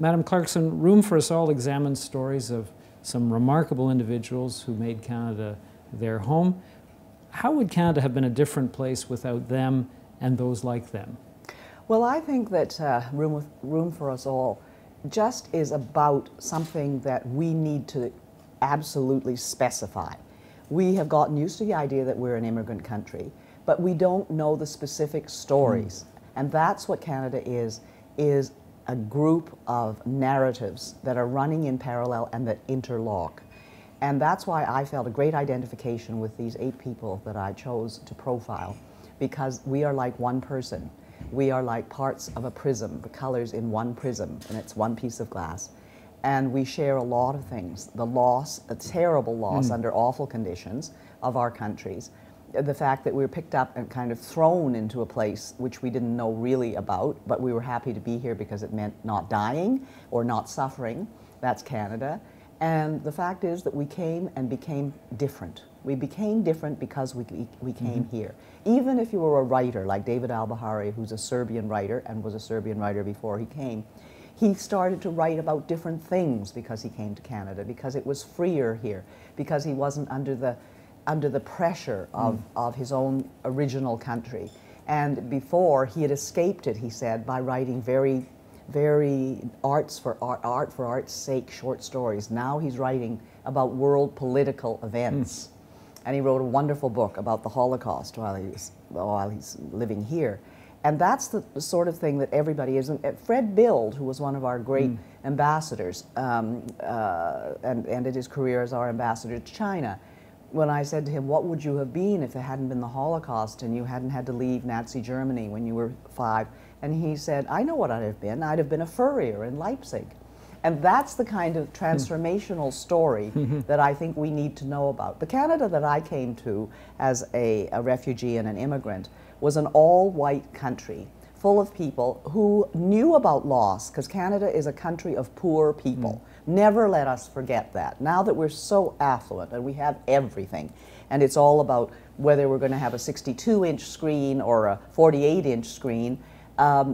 Madam Clarkson, Room for Us All examines stories of some remarkable individuals who made Canada their home. How would Canada have been a different place without them and those like them? Well, I think that Room for Us All just is about something that we need to absolutely specify. We have gotten used to the idea that we're an immigrant country, but we don't know the specific stories. And that's what Canada is a group of narratives that are running in parallel and that interlock. And that's why I felt a great identification with these 8 people that I chose to profile, because we are like one person. We are like parts of a prism, the colors in one prism, and it's one piece of glass. And we share a lot of things. The loss, a terrible loss under awful conditions of our countries. The fact that we were picked up and kind of thrown into a place which we didn't know really about, but we were happy to be here because it meant not dying or not suffering. That's Canada. And the fact is that we came and became different. We became different because we came here. Even if you were a writer like David Albahari, who's a Serbian writer and was a Serbian writer before he came, he started to write about different things because he came to Canada, because it was freer here, because he wasn't under the pressure of his own original country. And before, he had escaped it, he said, by writing very art for art's sake short stories. Now he's writing about world political events. And he wrote a wonderful book about the Holocaust while he's living here. And that's the sort of thing that everybody is. And Fred Bild, who was one of our great ambassadors, and ended his career as our ambassador to China, when I said to him, what would you have been if there hadn't been the Holocaust and you hadn't had to leave Nazi Germany when you were 5? And he said, I know what I'd have been. I'd have been a furrier in Leipzig. And that's the kind of transformational story that I think we need to know about. The Canada that I came to as a refugee and an immigrant was an all-white country full of people who knew about loss, because Canada is a country of poor people. Never let us forget that. Now that we're so affluent and we have everything, and it's all about whether we're going to have a 62-inch screen or a 48-inch screen,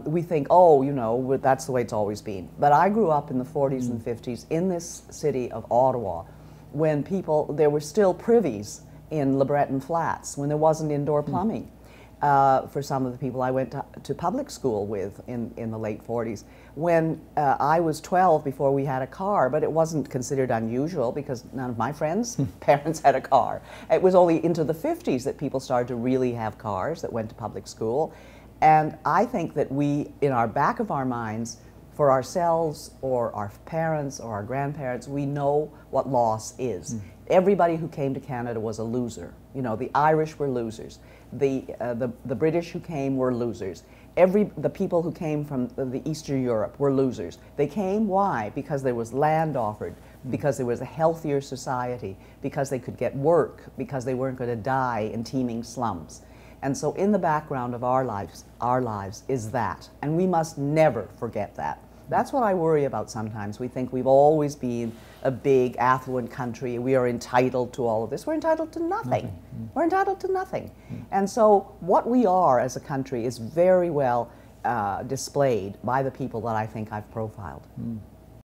we think, oh, you know, that's the way it's always been. But I grew up in the 40s and 50s in this city of Ottawa when there were still privies in Le Breton Flats, when there wasn't indoor plumbing. For some of the people I went to public school with in the late 40s. When I was 12 before we had a car, but it wasn't considered unusual because none of my friends' parents had a car. It was only into the 50s that people started to really have cars that went to public school. And I think that we, in our back of our minds, for ourselves or our parents or our grandparents, we know what loss is. Everybody who came to Canada was a loser. You know, the Irish were losers. The British who came were losers. The people who came from the Eastern Europe were losers. They came, why? Because there was land offered, because there was a healthier society, because they could get work, because they weren't going to die in teeming slums. And so in the background of our lives is that. And we must never forget that. That's what I worry about sometimes. We think we've always been a big, affluent country. We are entitled to all of this. We're entitled to nothing. We're entitled to nothing. And so what we are as a country is very well displayed by the people that I think I've profiled.